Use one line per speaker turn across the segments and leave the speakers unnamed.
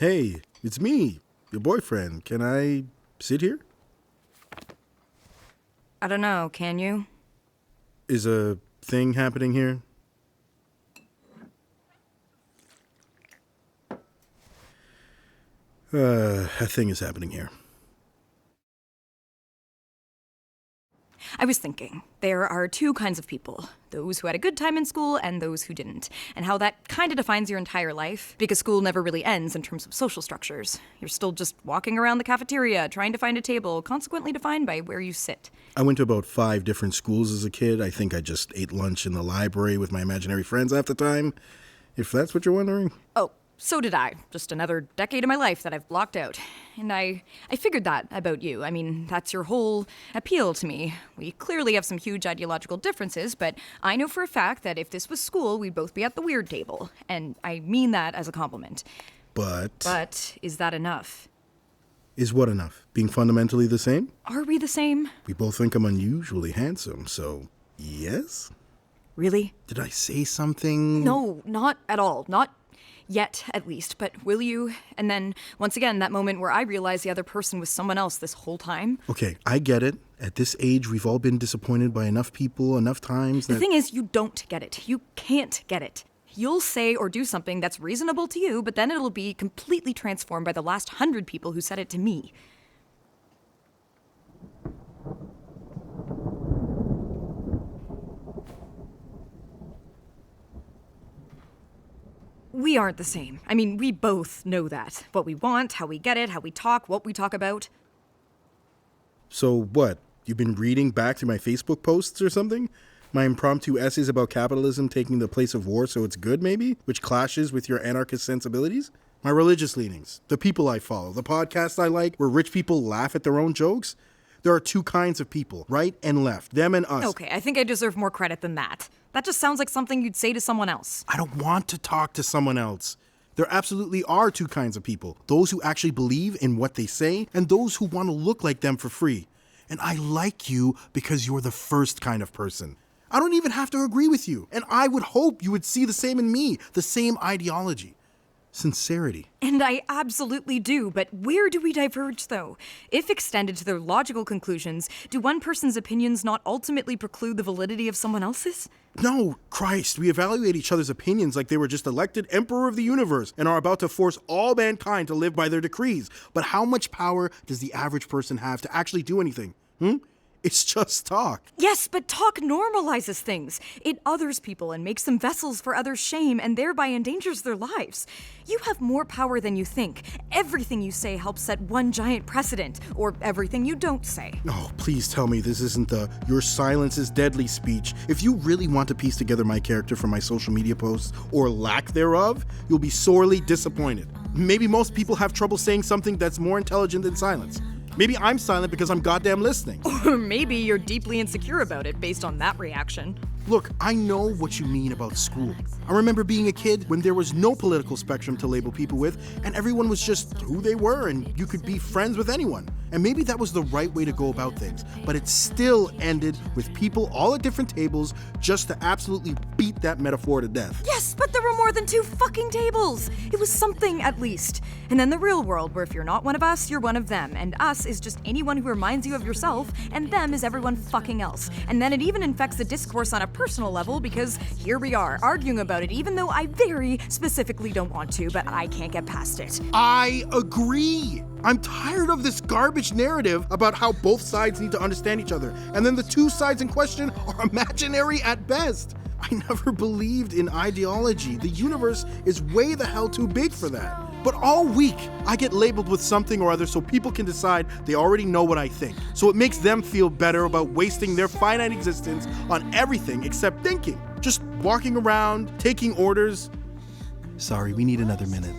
Hey, it's me, your boyfriend. Can I sit here?
I don't know, can you?
Is a thing happening here? A thing is happening here.
I was thinking, there are two kinds of people. Those who had a good time in school and those who didn't. And how that kind of defines your entire life. Because school never really ends in terms of social structures. You're still just walking around the cafeteria, trying to find a table, consequently defined by where you sit.
I went to about 5 different schools as a kid. I think I just ate lunch in the library with my imaginary friends half the time. If that's what you're wondering.
Oh, so did I. Just another decade of my life that I've blocked out. And I figured that about you. I mean, that's your whole appeal to me. We clearly have some huge ideological differences, but I know for a fact that if this was school, we'd both be at the weird table. And I mean that as a compliment.
But
is that enough?
Is what enough? Being fundamentally the same?
Are we the same?
We both think I'm unusually handsome, so yes?
Really?
Did I say something?
No, not at all. Not yet, at least. But will you? And then, once again, that moment where I realized the other person was someone else this whole time.
Okay, I get it. At this age, we've all been disappointed by enough people, enough times that...
The thing is, you don't get it. You can't get it. You'll say or do something that's reasonable to you, but then it'll be completely transformed by the last 100 people who said it to me. We aren't the same. I mean, we both know that. What we want, how we get it, how we talk, what we talk about.
So what? You've been reading back through my Facebook posts or something? My impromptu essays about capitalism taking the place of war so it's good, maybe? Which clashes with your anarchist sensibilities? My religious leanings, the people I follow, the podcasts I like where rich people laugh at their own jokes? There are two kinds of people, right and left, them and us.
Okay, I think I deserve more credit than that. That just sounds like something you'd say to someone else.
I don't want to talk to someone else. There absolutely are two kinds of people. Those who actually believe in what they say, and those who want to look like them for free. And I like you because you're the first kind of person. I don't even have to agree with you. And I would hope you would see the same in me, the same ideology. Sincerity.
And I absolutely do, but where do we diverge, though? If extended to their logical conclusions, do one person's opinions not ultimately preclude the validity of someone else's?
No, Christ, we evaluate each other's opinions like they were just elected emperor of the universe and are about to force all mankind to live by their decrees. But how much power does the average person have to actually do anything? It's just talk.
Yes, but talk normalizes things. It others people and makes them vessels for others' shame and thereby endangers their lives. You have more power than you think. Everything you say helps set one giant precedent, or everything you don't say.
Oh, please tell me this isn't the "your silence is deadly" speech. If you really want to piece together my character from my social media posts, or lack thereof, you'll be sorely disappointed. Maybe most people have trouble saying something that's more intelligent than silence. Maybe I'm silent because I'm goddamn listening.
Or maybe you're deeply insecure about it based on that reaction.
Look, I know what you mean about school. I remember being a kid when there was no political spectrum to label people with, and everyone was just who they were, and you could be friends with anyone. And maybe that was the right way to go about things, but it still ended with people all at different tables just to absolutely beat that metaphor to death.
Yes, but there were more than 2 fucking tables. It was something, at least. And then the real world, where if you're not one of us, you're one of them, and us is just anyone who reminds you of yourself, and them is everyone fucking else. And then it even infects the discourse on a personal level, because here we are, arguing about it, even though I very specifically don't want to, but I can't get past it.
I agree! I'm tired of this garbage narrative about how both sides need to understand each other, and then the two sides in question are imaginary at best. I never believed in ideology. The universe is way the hell too big for that. But all week, I get labeled with something or other so people can decide they already know what I think. So it makes them feel better about wasting their finite existence on everything except thinking. Just walking around, taking orders. Sorry, we need another minute.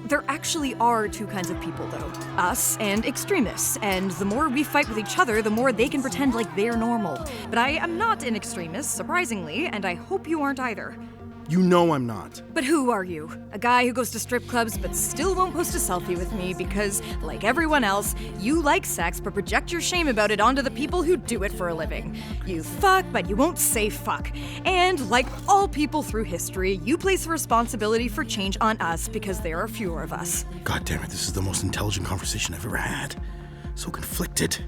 There actually are 2 kinds of people, though. Us and extremists. And the more we fight with each other, the more they can pretend like they're normal. But I am not an extremist, surprisingly, and I hope you aren't either.
You know I'm not.
But who are you? A guy who goes to strip clubs but still won't post a selfie with me because, like everyone else, you like sex but project your shame about it onto the people who do it for a living. You fuck, but you won't say fuck. And, like all people through history, you place the responsibility for change on us because there are fewer of us.
God damn it, this is the most intelligent conversation I've ever had. So conflicted.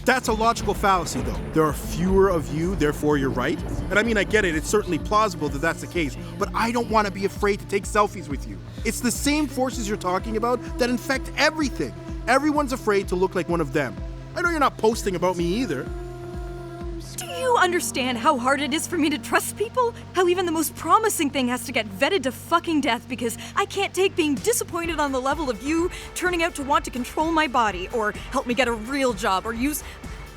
That's a logical fallacy, though. There are fewer of you, therefore you're right. And I mean, I get it, it's certainly plausible that that's the case, but I don't want to be afraid to take selfies with you. It's the same forces you're talking about that infect everything. Everyone's afraid to look like one of them. I know you're not posting about me either.
Do you understand how hard it is for me to trust people? How even the most promising thing has to get vetted to fucking death because I can't take being disappointed on the level of you turning out to want to control my body, or help me get a real job, or use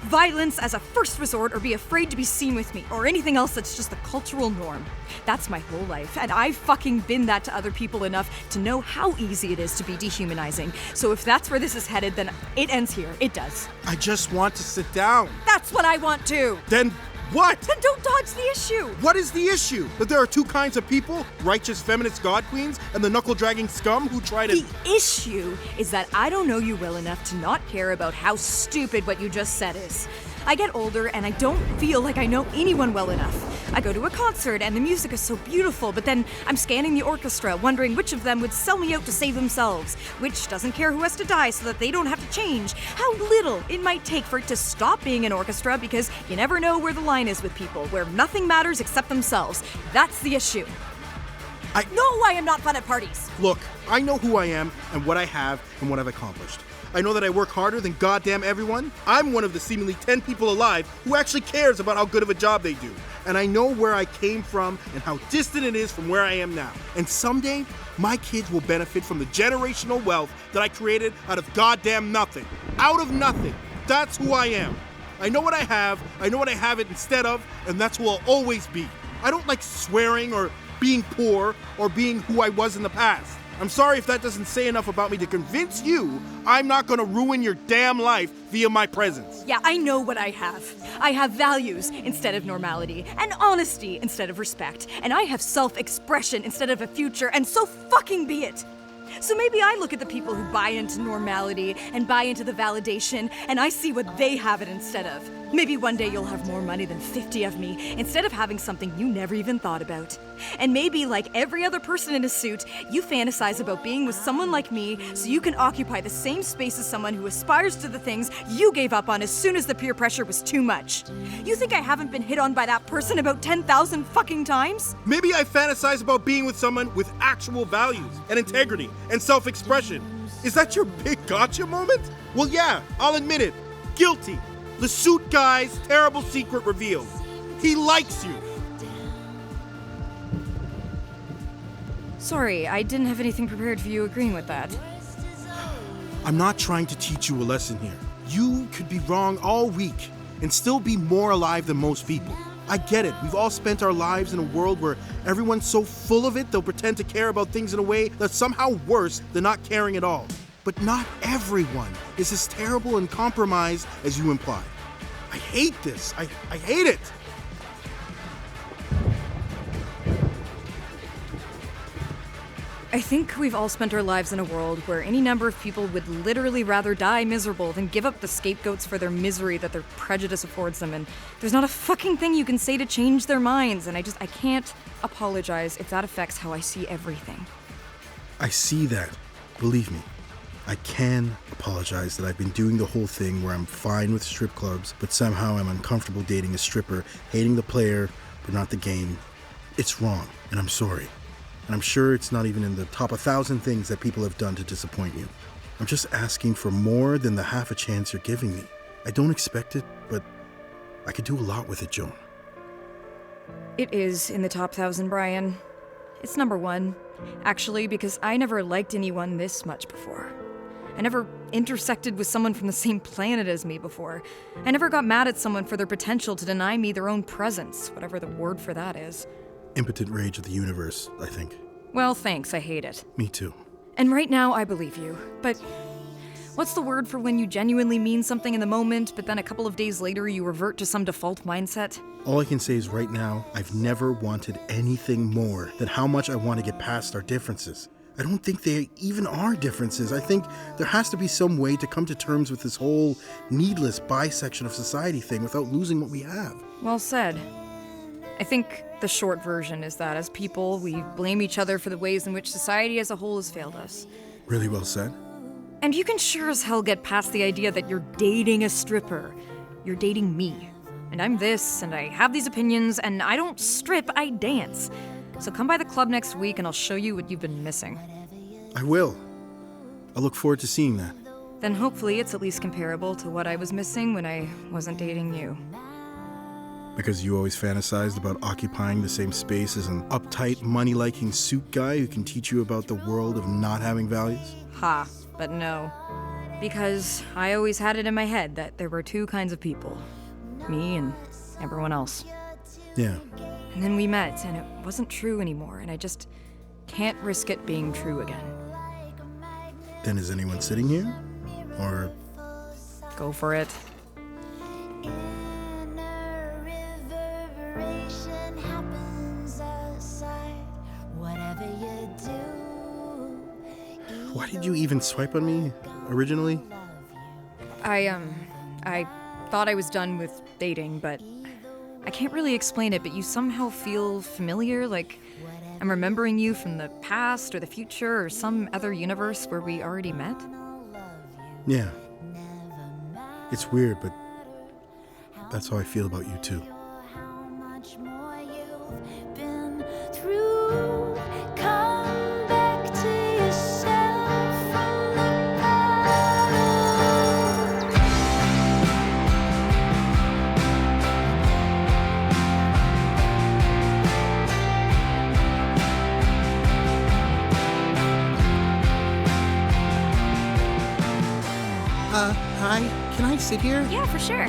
violence as a first resort, or be afraid to be seen with me, or anything else that's just the cultural norm. That's my whole life, and I've fucking been that to other people enough to know how easy it is to be dehumanizing. So if that's where this is headed, then it ends here. It does.
I just want to sit down.
That's what I want too.
Then what?
Then don't dodge the issue.
What is the issue? That there are two kinds of people, righteous feminist god queens and the knuckle-dragging scum who try to...
The issue is that I don't know you well enough to not care about how stupid what you just said is. I get older and I don't feel like I know anyone well enough. I go to a concert and the music is so beautiful, but then I'm scanning the orchestra, wondering which of them would sell me out to save themselves, which doesn't care who has to die so that they don't have to change, how little it might take for it to stop being an orchestra, because you never know where the line is with people, where nothing matters except themselves. That's the issue. No, I am not fun at parties.
Look, I know who I am and what I have and what I've accomplished. I know that I work harder than goddamn everyone. I'm one of the seemingly 10 people alive who actually cares about how good of a job they do. And I know where I came from and how distant it is from where I am now. And someday, my kids will benefit from the generational wealth that I created out of goddamn nothing. Out of nothing. That's who I am. I know what I have it instead of, and that's who I'll always be. I don't like swearing or being poor or being who I was in the past. I'm sorry if that doesn't say enough about me to convince you I'm not gonna ruin your damn life via my presence.
Yeah, I know what I have. I have values instead of normality, and honesty instead of respect, and I have self-expression instead of a future, and so fucking be it. So maybe I look at the people who buy into normality and buy into the validation, and I see what they have it instead of. Maybe one day you'll have more money than 50 of me, instead of having something you never even thought about. And maybe, like every other person in a suit, you fantasize about being with someone like me so you can occupy the same space as someone who aspires to the things you gave up on as soon as the peer pressure was too much. You think I haven't been hit on by that person about 10,000 fucking times?
Maybe I fantasize about being with someone with actual values and integrity and self-expression. Is that your big gotcha moment? Well, yeah, I'll admit it. Guilty. The suit guy's terrible secret revealed. He likes you.
Sorry, I didn't have anything prepared for you agreeing with that.
I'm not trying to teach you a lesson here. You could be wrong all week and still be more alive than most people. I get it. We've all spent our lives in a world where everyone's so full of it they'll pretend to care about things in a way that's somehow worse than not caring at all. But not everyone is as terrible and compromised as you imply. I hate this. I hate it.
I think we've all spent our lives in a world where any number of people would literally rather die miserable than give up the scapegoats for their misery that their prejudice affords them, and there's not a fucking thing you can say to change their minds, and I can't apologize if that affects how I see everything.
I see that. Believe me. I can apologize that I've been doing the whole thing where I'm fine with strip clubs, but somehow I'm uncomfortable dating a stripper, hating the player, but not the game. It's wrong, and I'm sorry. And I'm sure it's not even in the top 1,000 things that people have done to disappoint you. I'm just asking for more than the half a chance you're giving me. I don't expect it, but I could do a lot with it, Joan.
It is in the top 1,000, Brian. It's number 1, actually, because I never liked anyone this much before. I never intersected with someone from the same planet as me before. I never got mad at someone for their potential to deny me their own presence, whatever the word for that is.
Impotent rage of the universe, I think.
Well, thanks, I hate it.
Me too.
And right now, I believe you. But What's the word for when you genuinely mean something in the moment, but then a couple of days later you revert to some default mindset?
All I can say is right now, I've never wanted anything more than how much I want to get past our differences. I don't think there even are differences. I think there has to be some way to come to terms with this whole needless bisection of society thing without losing what we have.
Well said. I think the short version is that as people, we blame each other for the ways in which society as a whole has failed us.
Really well said.
And you can sure as hell get past the idea that you're dating a stripper. You're dating me. And I'm this, and I have these opinions, and I don't strip, I dance. So come by the club next week and I'll show you what you've been missing.
I will. I look forward to seeing that.
Then hopefully it's at least comparable to what I was missing when I wasn't dating you.
Because you always fantasized about occupying the same space as an uptight, money-liking suit guy who can teach you about the world of not having values?
Ha, but no. Because I always had it in my head that there were two kinds of people. Me and everyone else.
Yeah.
And then we met, and it wasn't true anymore, and I just can't risk it being true again.
Then is anyone sitting here? Or...
Go for it. Why did you even swipe on me, originally? I thought I was done with dating, but I can't really explain it, but you somehow feel familiar, like I'm remembering you from the past or the future or some other universe where we already met.
Yeah. It's weird, but that's how I feel about you too. Hi, can I sit here?
Yeah, for sure.